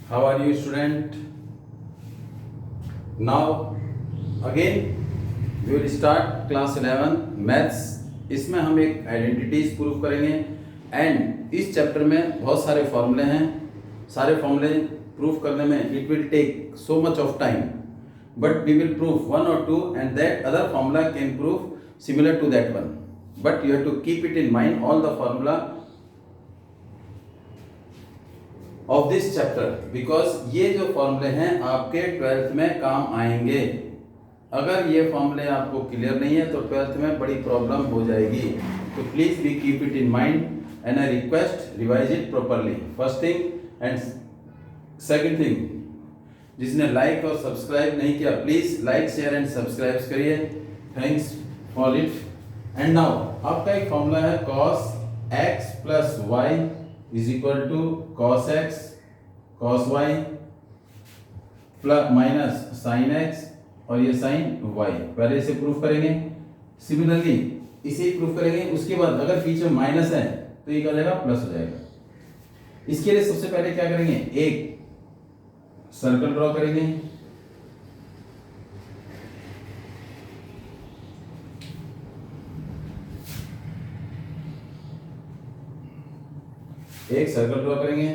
How are you, student? Now again we will start class 11 maths. इसमें हम एक identities proof करेंगे and इस चैप्टर में बहुत सारे फॉर्मूले हैं। सारे फॉर्मूले प्रूफ करने में it will take so much of time, but we will proof one और two and that other formula can proof similar to that one, but you have to keep it in mind all the formula of this chapter, because ये जो फॉर्मूले हैं आपके 12th में काम आएंगे। अगर ये फॉर्मूले आपको क्लियर नहीं है तो 12th में बड़ी प्रॉब्लम हो जाएगी। तो please be keep it in mind and I request revise it properly. First thing and second thing, जिसने लाइक और सब्सक्राइब नहीं किया please like share and subscribe करिए। Thanks for it. And now आपका एक फॉर्मूला है cos x plus Y is equal to cos x cos y plus minus sin x और ये sin y। पहले इसे प्रूफ करेंगे, सिमिलरली इसे प्रूफ करेंगे। उसके बाद अगर बीच में माइनस है तो ये क्या हो जाएगा, प्लस हो जाएगा। इसके लिए सबसे पहले क्या करेंगे, एक सर्कल ड्रॉ करेंगे। एक सर्कल ड्रॉ करेंगे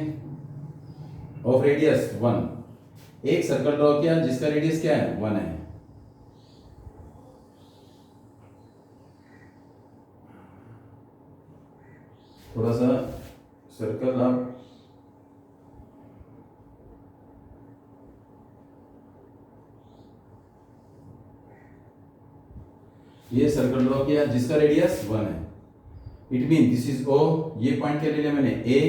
ऑफ रेडियस 1। एक सर्कल ड्रॉ किया जिसका रेडियस क्या है, 1 है। थोड़ा सा सर्कल आप ये सर्कल ड्रॉ किया जिसका रेडियस 1 है। It mean this is O। ये पॉइंट क्या ले लिया मैंने, A।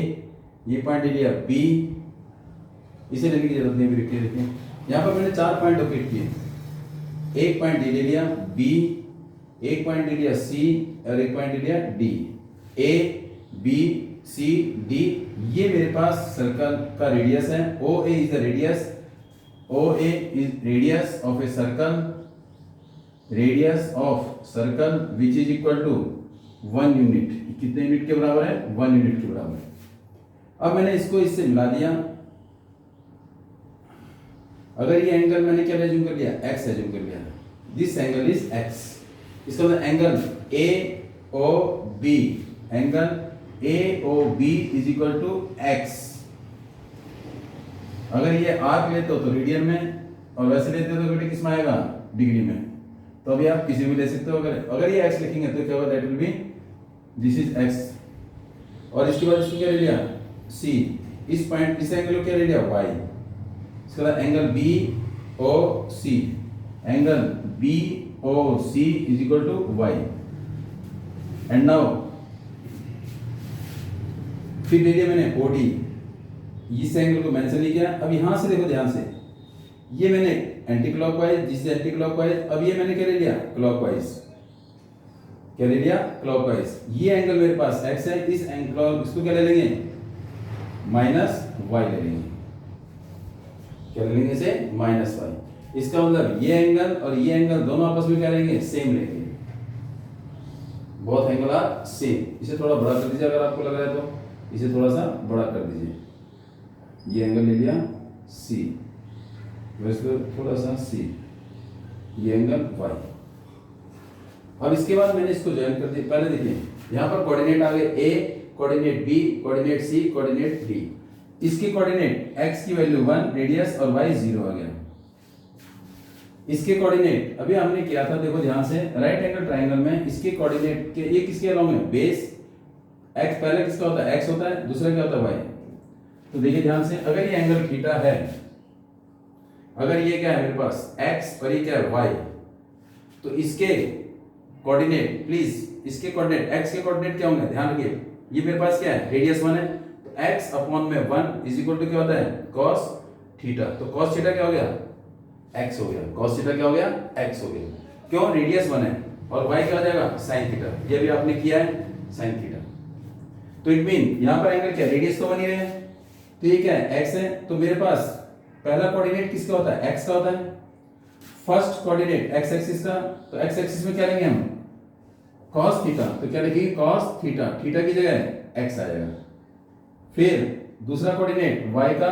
ये पॉइंट ले लिया B। इसे लेने की जरूरत नहीं, भी लिखते रहते हैं। यहाँ पर मैंने 4 पॉइंट लोकेट किए। एक पॉइंट ले लिया B, एक पॉइंट ले लिया C और एक पॉइंट ले लिया D। A B C D ये मेरे पास सर्कल का रेडियस है। OA is the radius, OA is radius of a circle, radius of circle which is equal to 1 unit. कितने यूनिट के बराबर है, 1 यूनिट के बराबर है। अब मैंने इसको इससे मिला दिया। अगर ये एंगल मैंने क्या एज्यूम कर लिया, x एज्यूम कर लिया। This angle is x। इसका मतलब angle AOB, angle AOB is equal to x। अगर ये आर्क लेते हो तो रेडियन में, और वैसे लेते हो तो बेटे किस में आएगा, डिग्री में। तो अभी आप किसी भी ले सकते हो। अगर ये x लिखेंगे तो क्या होगा, that will be this is x। और इसके बाद इसको क्या ले लिया, c। इस पॉइंट इस एंगल को क्या ले लिया, y। इसके बाद angle BOC, angle BOC is equal to y। And now फिर ले लिया मैंने OD। इस एंगल को मेंशन नहीं किया। अब यहां से देखो ध्यान से, ये मैंने anti clockwise, this is anti clockwise. अब ये मैंने क्या ले लिया, क्लॉकवाइज। क्या ले लिया, क्लॉकवाइज। ये एंगल मेरे पास x है, इस एंगल इसको क्या ले लेंगे, माइनस y ले लेंगे। क्या ले लेंगे इसे, माइनस y। इसका मतलब ये एंगल और ये एंगल दोनों आपस में क्या लेंगे, सेम लेंगे। Both angle are same. इसे थोड़ा बड़ा कर दीजिए अगर आपको लग रहा है तो, इसे थोड़ा सा बड़ा कर दीजिए। ये एंगल ले लिया C, वैसे थोड़ा सा C, ये एंगल y। अब इसके बाद मैंने इसको ज्वाइन कर दिया। पहले देखिए यहाँ पर कोऑर्डिनेट आ गए A, coordinate B, coordinate C, coordinate D। इसके कोऑर्डिनेट x की वैल्यू 1, रेडियस और y 0 आ गया। इसके कोऑर्डिनेट अभी हमने किया था, देखो ध्यान से, राइट एंगल ट्रायंगल में इसके कोऑर्डिनेट के, ये किसके अलोंग है, बेस। x पहले किसका होता है, x होता है, दूसरा क्या होता है, y। तो देखिए ध्यान से, अगर ये एंगल थीटा है, अगर ये क्या है मेरे पास x और ये क्या है y, तो इसके कोऑर्डिनेट, प्लीज इसके कोऑर्डिनेट, x के कोऑर्डिनेट क्या होंगे, ध्यान रखिए। ये मेरे पास क्या है, रेडियस 1 है, तो x अपॉन में 1 इज इक्वल टू क्या होता है, cos थीटा। तो cos थीटा क्या हो गया, x हो गया। cos थीटा क्या हो गया, x हो गया। क्यों, रेडियस 1 है। और y क्या हो जाएगा, sin थीटा। ये भी आपने किया है, sin थीटा। तो इट मीन यहां पर एंगल क्या, रेडियस तो 1 ही है, तो ये क्या है, x है। तो मेरे पास पहला कोऑर्डिनेट किसका होता है, x का होता है। फर्स्ट कोऑर्डिनेट x एक्सिस का, तो x एक्सिस में क्या लेंगे हम, cos थीटा। तो क्या लिखेंगे, cos थीटा। थीटा की जगह x आ जाएगा। फिर दूसरा कोऑर्डिनेट y का,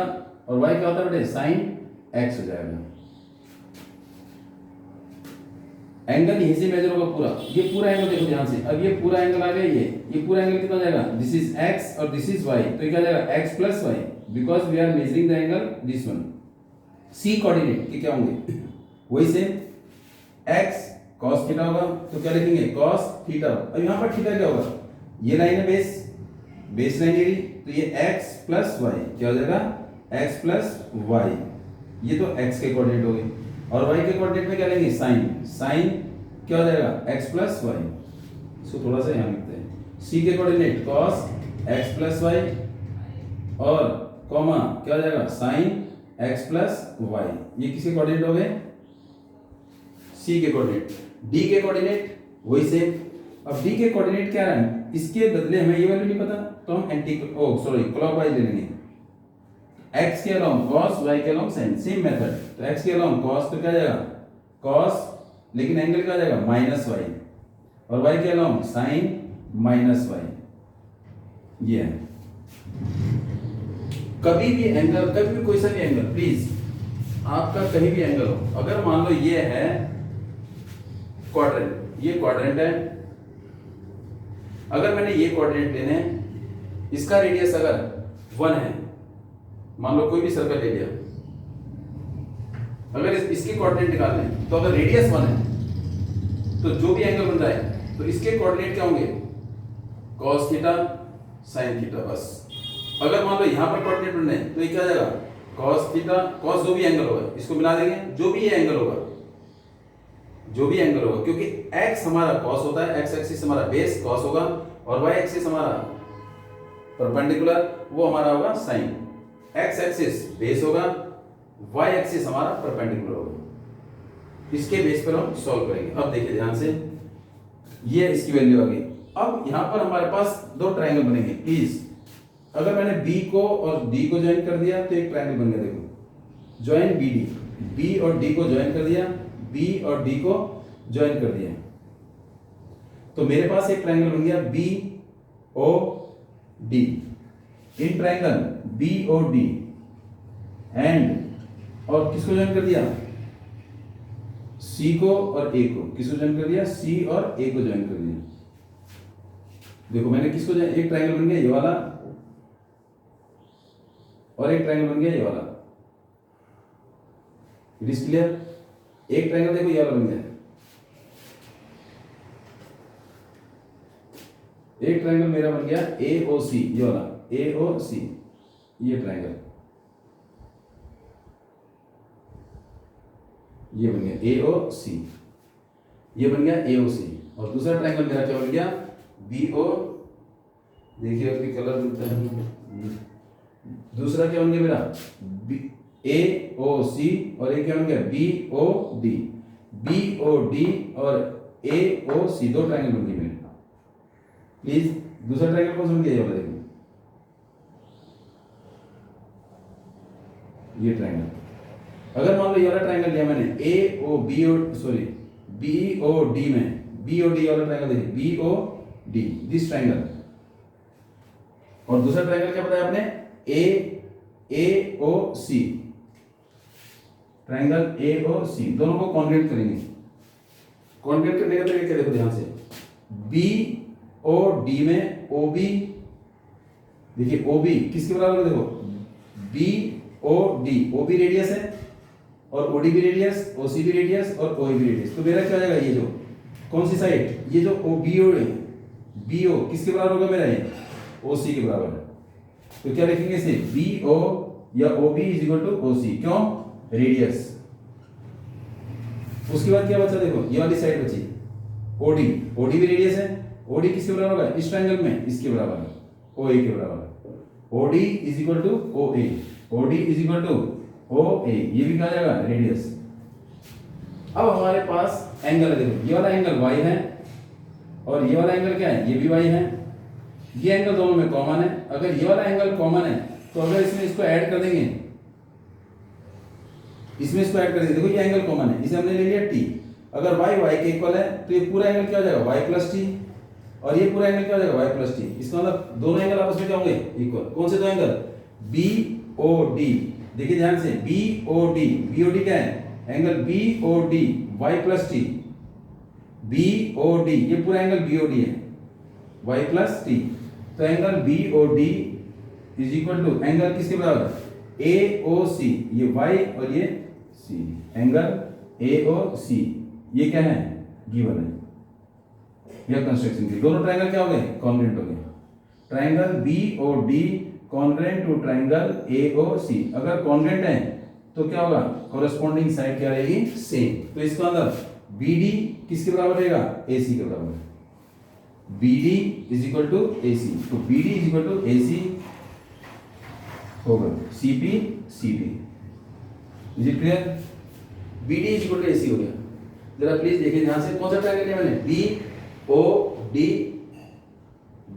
और y क्या होता है बेटे साइन x हो जाएगा। एंगल यहीं से मेजर होगा पूरा, ये पूरा एंगल देखो ध्यान से। अब ये पूरा एंगल आ गया, ये पूरा एंगल कितना हो जाएगा, दिस इज x और दिस इज y, तो ये क्या हो जाएगा x plus y, because we are measuring the angle this one. c coordinate के क्या होंगे, वही सेम x cos थीटा होगा, तो क्या लिखेंगे cos थीटा। अब यहाँ पर थीटा क्या होगा, ये लाइन है बेस लाइन ये, तो ये x प्लस वाई क्या हो जाएगा x प्लस वाई, ये तो x के कोऑर्डिनेट हो गए। और y के कोऑर्डिनेट में क्या लेंगे साइन क्या हो जाएगा x प्लस वाई। इसको थोड़ा सा यहाँ लिखते हैं, c के coordinate cos x plus y और कॉमा क्या हो जाएगा साइन x प्लस वाई। ये किसके कोऑर्डिनेट हो गए, c के कोऑर्डिनेट। d के कोऑर्डिनेट वही सेम। अब d के कोऑर्डिनेट क्या है, इसके बदले हमें ये वैल्यू नहीं पता, तो हम क्लॉकवाइज ले लेंगे। x के अलोंग cos, y के अलोंग sin, सेम मेथड। तो x के अलोंग cos तो क्या जाएगा cos, लेकिन एंगल क्या जाएगा माइनस y, और y के अलोंग sin माइनस y। ये है कभी भी एंगल, कभी भी कोई सा भी एंगल, प्लीज आपका कहीं भी एंगल हो, अगर मान लो ये है क्वाड्रेंट, ये क्वाड्रेंट है, अगर मैंने ये कोऑर्डिनेट लेने हैं, इसका रेडियस अगर 1 है, मान लो कोई भी सर्कल ले लिया, अगर इसके कोऑर्डिनेट निकालने हैं, तो अगर रेडियस 1 है तो जो भी एंगल बन रहा है तो इसके कोऑर्डिनेट क्या होंगे cos थीटा sin थीटा। बस अगर मान लो यहां पर कोऑर्डिनेट बनने हैं तो ये क्या आ जाएगा cos थीटा, cos जो भी एंगल होगा इसको मिला देंगे, जो भी ये एंगल होगा, जो भी एंगल होगा, क्योंकि x हमारा cos होता है, x एक्सिस हमारा बेस cos होगा, और y एक्सिस हमारा परपेंडिकुलर वो हमारा होगा sin। x एक्सिस बेस होगा, y एक्सिस हमारा परपेंडिकुलर होगा। इसके बेस पर हम सॉल्व करेंगे। अब देखिए ध्यान से, ये इसकी वैल्यू आ गई। अब यहां पर हमारे पास दो ट्रायंगल बनेंगे। प्लीज अगर मैंने b को और d को ज्वाइन कर दिया तो एक ट्रायंगल बन गया, देखो ज्वाइन BD, b और d को ज्वाइन कर दिया, b और d को ज्वाइन कर दिया, तो मेरे पास एक ट्रायंगल बन गया BOD। In triangle BOD and और किसको ज्वाइन कर दिया, C को और A को, किसको ज्वाइन कर दिया, C और A को ज्वाइन कर दिया। देखो मैंने किसको ज्वाइन, एक ट्रायंगल बन गया ये वाला और एक ट्रायंगल बन गया ये वाला। It is clear. एक ट्रायंगल देखो ये वाला बन गया, एक ट्रायंगल मेरा बन गया AOC, ये वाला AOC, ये ट्रायंगल ये बन गया AOC, ये बन गया AOC। और दूसरा ट्रायंगल मेरा क्या बन गया BO, देखिए अभी कलर मिलता है। दूसरा क्या बन गया मेरा AOC और एक क्या बन गया BOD। BOD और AOC दो ट्रायंगल बन गए मेरे। प्लीज दूसरा ट्रायंगल कौन सा बन गया, ये वाला देखो, ये ट्रायंगल। अगर मान लो ये वाला ट्रायंगल लिया मैंने BOD में, BOD वाला ट्रायंगल देखिए BOD, दिस ट्रायंगल, और दूसरा ट्रायंगल क्या बताया आपने AOC, ट्रायंगल AOC, दोनों को कॉन्ग्रेट करेंगे। कॉन्ग्रेट करने का तरीका देखो ध्यान से, BOD में OB, देखिए OB किसके बराबर है, देखो OB रेडियस है और OD भी रेडियस, OC भी रेडियस और OA भी रेडियस। तो मेरा क्या हो जाएगा, ये जो कौन सी साइड, ये जो BO किसके बराबर होगा मेरा, ये OC के बराबर है। तो क्या लिखेंगे इसे BO या OB is equal to OC, क्यों, रेडियस। उसके बाद क्या बचा, देखो ये वाली साइड बची OD भी रेडियस है, OD किसके बराबर होगा, इस ट्रायंगल में इसके बराबर है, OA के बराबर है। OD is equal to OA, OD is equal to OA, ये भी कहा जाएगा रेडियस। अब हमारे पास एंगल है, देखो ये वाला एंगल y है और ये वाला एंगल क्या है, ये भी y है। ये एंगल दोनों में कॉमन है। अगर ये वाला एंगल कॉमन है तो अगर इसमें इसको ऐड कर देंगे, इसमें इसको ऐड कर देंगे, देखो ये एंगल कॉमन है, इसे हमने ले लिया t। अगर y के इक्वल है तो ये पूरा एंगल क्या हो जाएगा y प्लस t, और ये पूरा एंगल क्या हो जाएगा y प्लस t। इसका मतलब दोनों एंगल आपस में क्या होंगे, इक्वल। कौन से दो एंगल, BOD देखिए ध्यान से, बीओडी, बीओडी क्या है, angle BOD y plus T, BOD ये पूरा एंगल बीओडी है, वाई प्लस टी। तो angle BOD is equal to angle किसके बराबर है, एओसी, ये वाई और ये सी, एंगल एओसी ये क्या है, गिवन है। यह कंस्ट्रक्शन की दोनों ट्रायंगल क्या हो गए, कॉन्ग्रुएंट हो गए। Triangle BOD congruent to triangle AOC, अगर कॉन्ग्रुएंट है तो क्या होगा, कोरेस्पोंडिंग साइड क्या रहेगी, सेम। तो इसके अंदर बीडी किसके बराबर रहेगा, एसी के बराबर, BD is equal to AC. तो BD is equal to AC होगा, CP CP, is it clear, BD is equal to AC हो गया। जरा प्लीज देखिए ध्यान से, कौन सा ट्रायंगल लिया मैंने, बीओडी,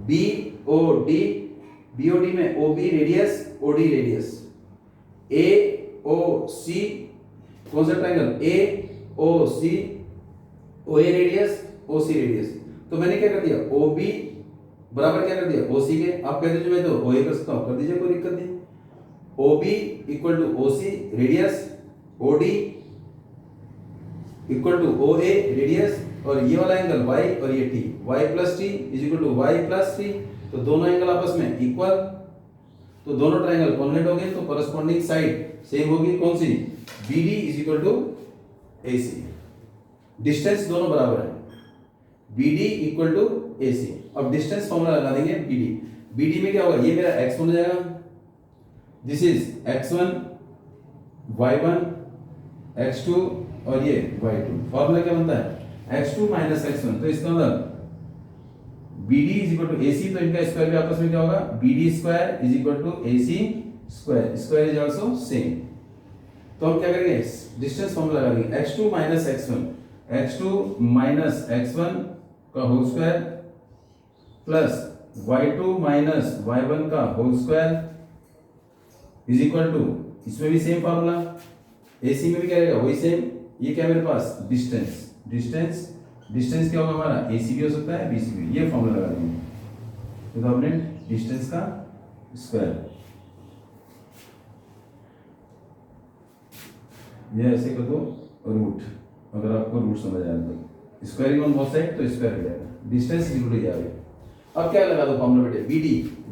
बीओडी, बीओडी में ओबी रेडियस, ओडी रेडियस, एओसी कौन सा ट्रायंगल, एओसी, ओए रेडियस, ओसी रेडियस। तो मैंने क्या कर दिया, ओबी बराबर क्या कर दिया, ओसी के। आप कहते जो मैं तो ओए कर सकता हूं, कर दीजिए, कोई दिक्कत नहीं। OB equal to OC radius, OD equal to OA radius, और ये वाला एंगल y और ये t, y plus T is equal to y plus T. तो दोनों एंगल आपस में इक्वल, तो दोनों ट्रायंगल कॉन्ग्रुएंट हो गए, तो कॉरेस्पोंडिंग साइड सेम होगी, कौन सी, BD is equal to AC। Distance दोनों बराबर है, BD इक्वल टू AC। अब डिस्टेंस फॉर्मूला लगा देंगे BD में क्या होगा, ये मेरा x1 हो जाएगा, this is x1, y1, x2 और ये y2। फॉर्मूला क्या बनता है, x2 माइनस x1। तो इसका मतलब BD is equal to AC, तो इनका स्क्वायर भी आपस में क्या होगा, BD square is equal to AC square, square is also same. तो हम क्या करेंगे, डिस्टेंस फॉर्मूला लगा देंगे, x2 minus x1, x2 minus x1 का whole square plus y2 minus y1 का whole square is equal to, इसमें भी सेम फॉर्मूला, AC में भी क्या रहेगा, वही सेम। ये क्या मेरे पास, डिस्टेंस, डिस्टेंस, डिस्टेंस क्या होगा हमारा, AC भी हो सकता है, BC भी, ये फॉर्मूला लगा देंगे। तो हमने डिस्टेंस का स्क्वायर, ये ऐसे कर दो रूट, अगर आपको रूट समझ आया तो स्क्वायरिंग ऑन बोथ साइड, तो स्क्वायर हो जाएगा, डिस्टेंस इक्वल टू जाएगा। अब क्या लगा दो फॉर्मूला बेटे, BD,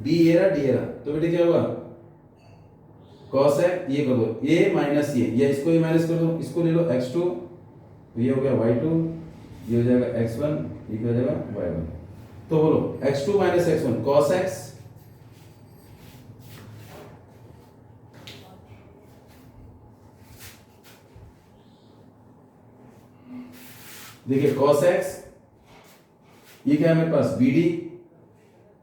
B ये रहा, D ये रहा, तो बेटे क्या होगा, cos है, ये कर दो a माइनस ये, या इसको माइनस कर दो, इसको ले लो x2, तो ये हो गया y2, ये हो जाएगा x1, ये हो जाएगा y1। तो बोलो x2 minus x1 cos x, देखिए cos x, ये क्या है मेरे पास BD,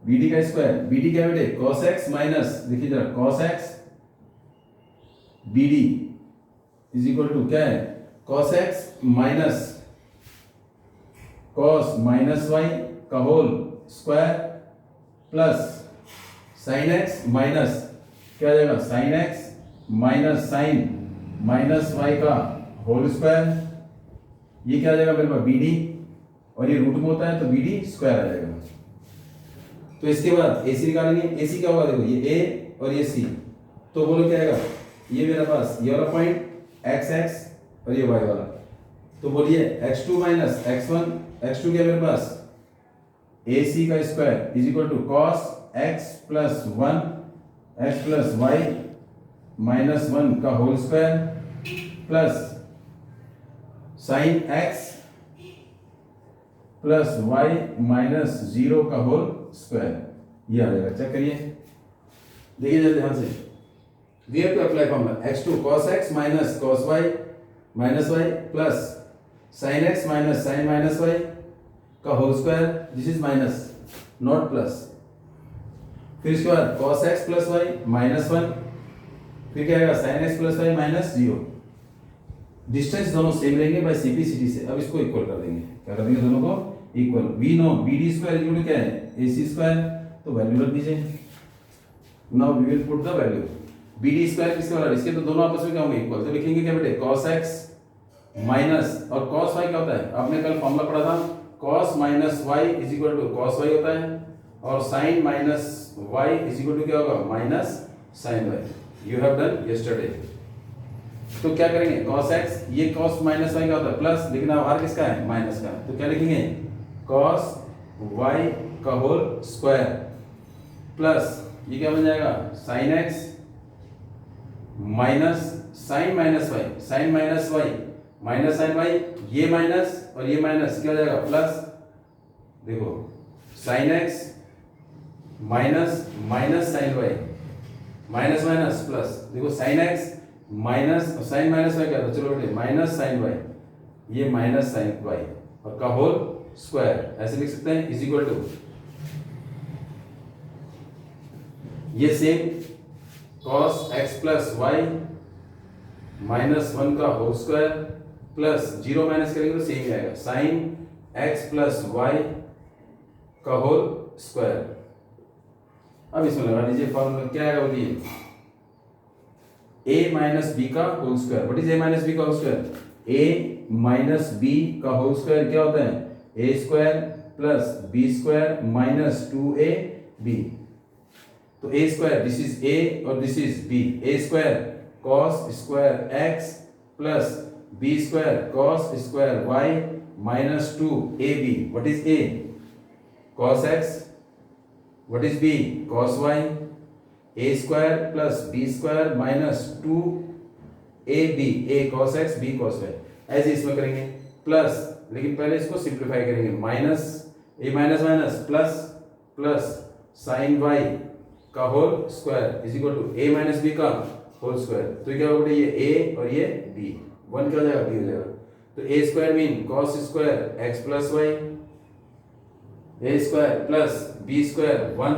BD का स्क्वायर, BD क्या है बेटे, cos x माइनस, देखिए जरा cos x BD is equal to क्या है, cos x minus cos minus y का whole square plus sin x minus क्या आ जाएगा, sin x minus sin minus y का होल स्क्वायर, ये क्या आ जाएगा मेरे पास BD, और ये रूट में होता है तो BD स्क्वायर आ जाएगा। तो इसके बाद AC निकालेंगे, AC क्या होगा, देखो ये A और ये C, तो बोलो क्या आएगा, ये मेरे पास ये वाला पॉइंट x और ये y वाला, तो बोलिए x2 माइनस x1, x2 क्या मेरे पास AC का square is equal to cos x plus 1 x plus y minus 1 का whole square plus sin x plus y minus 0 का होल स्क्वायर, ये आ जाएगा। चेक करिए, देखिए जरा ध्यान से, we have to apply formula x2 cos x minus cos y minus y plus sin x minus sin minus y का whole square, this is minus not plus, फिर इसके बाद cos x plus y minus 1, फिर क्या आएगा sin x plus y minus 0। Distance दोनों same रहेंगे by CP CT से। अब इसको इक्वल कर देंगे, क्या कर देंगे, दोनों को equal. We know BD square equal to क्या है, AC स्क्वायर, तो वैल्यू रख दीजिए। Now we will put the value, BD square किसके बराबर, इसके, तो दोनों आपस में क्या होंगे, इक्वल। तो लिखेंगे क्या बेटे, cos x माइनस, और cos y क्या होता है, आपने कल फॉर्मूला पढ़ा था, cos minus y is equal to cos y होता है, और sin minus y is equal to क्या होगा, minus sin y। You have done yesterday. तो क्या करेंगे, cos x, ये cos माइनस वाई का होता है प्लस, लेकिन अब r किसका है, माइनस का, तो क्या लिखेंगे cos y का होल स्क्वायर प्लस ये क्या बन जाएगा sin x minus sine minus y, sine minus y minus sine y, ये माइनस और ये माइनस क्या हो जाएगा प्लस, देखो sin x minus minus sine y minus minus plus, देखो sin x minus sine minus y क्या था, चलो बेटे माइनस साइन वाई, ये माइनस साइन वाई और का होल स्क्वायर, ऐसे लिख सकते हैं, इज इक्वल टू ये same cos x plus y minus 1 का होल स्क्वायर प्लस 0 माइनस करेंगे तो सेम ही आएगा sin x प्लस वाई का होल स्क्वायर। अब इसमें लगा लीजिए फॉर्मूला क्या आएगा, बोलिए a माइनस बी का whole square. What is a minus B का whole square, a minus B का होल स्क्वायर क्या होता है a square plus B square minus 2ab, तो a square this is a और this is b, a square cos square x plus b square cos square y minus 2ab। What is a, cos x, what is b, cos y, a square plus b square minus 2ab, a cos x b cos y, ऐसे इसमें करेंगे plus, लेकिन पहले इसको simplify करेंगे, minus a minus minus plus plus sin y का whole square is equal to a minus B का whole square, तो क्या होगा ये a और ये b, 1 क्या हो जाएगा b हो जाएगा, तो a square mean cos square x plus y, a square plus b square 1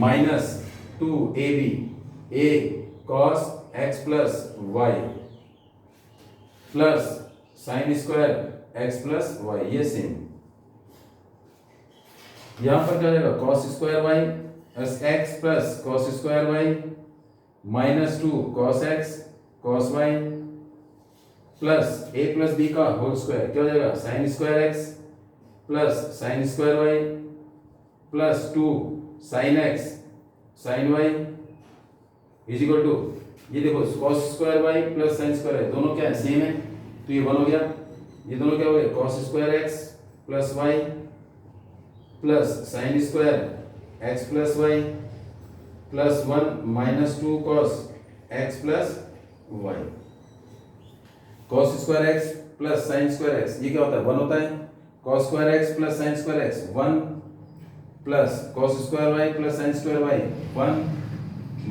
minus 2ab, a cos x plus y plus sin square x plus y, ये सेम यहां पर क्या हो जाएगा cos square y x plus cos square y minus 2 cos x cos y plus a plus b का whole square क्या हो जाएगा sin square x plus sin square y plus 2 sin x sin y is equal to, ये देखो cos square y plus sin square y दोनों क्या है same है, तो ये 1 हो गया, ये दोनों क्या हो गए cos square x plus y plus sin square x plus y plus 1 minus 2 cos x plus y, cos square x plus sin square x ये क्या होता है 1 होता है, cos square x plus sin square x 1 plus cos square y plus sin square y 1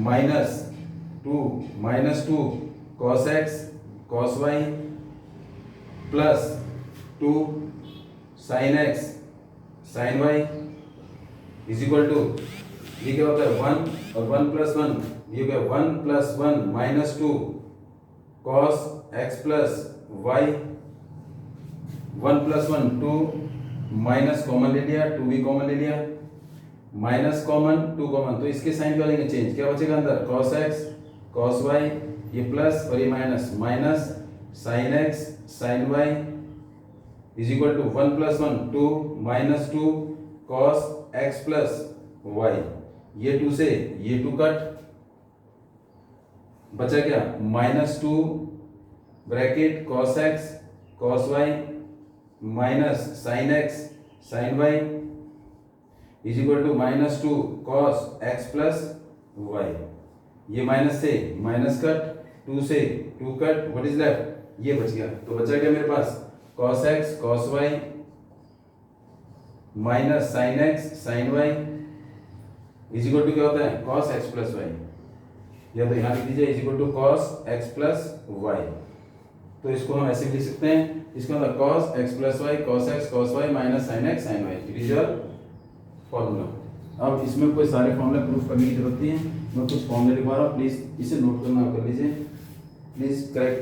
minus 2 cos x cos y plus 2 sin x sin y is equal to, ये क्या होता है 1 और 1 प्लस 1, ये क्या 1 plus 1 minus 2 cos x plus y, 1 plus 1 2 minus common ले लिया, 2 common ले लिया, माइनस कॉमन 2 कॉमन, तो इसके साइन क्या लेंगे चेंज, क्या बचेगा अंदर cos x cos y, ये प्लस और ये minus, minus sin x sin y is equal to 1 plus 1 2 minus 2 cos x plus y, ये 2 से ये 2 कट, बचा क्या minus 2 bracket cos x cos y minus sin x sin y is equal to minus 2 cos x plus y, ये minus से minus cut, 2 से 2 cut, what is left, ये बच गया, तो बचा क्या मेरे पास cos x cos y minus sin x sin y is equal to क्या होता है cos x प्लस y, या तो यहाँ लिख दीजिए is equal to cos x plus y, तो इसको हम ऐसे लिख सकते हैं, इसका मतलब cos x plus y cos x cos y minus sin x sin y, it is your formula. अब इसमें कोई सारे फॉर्मूले प्रूफ करने की जरूरत नहीं है, मैं कुछ फॉर्मूले लिखवा रहा हूँ, प्लीज इसे नोट करना कर लीजिए, प्लीज करेक्ट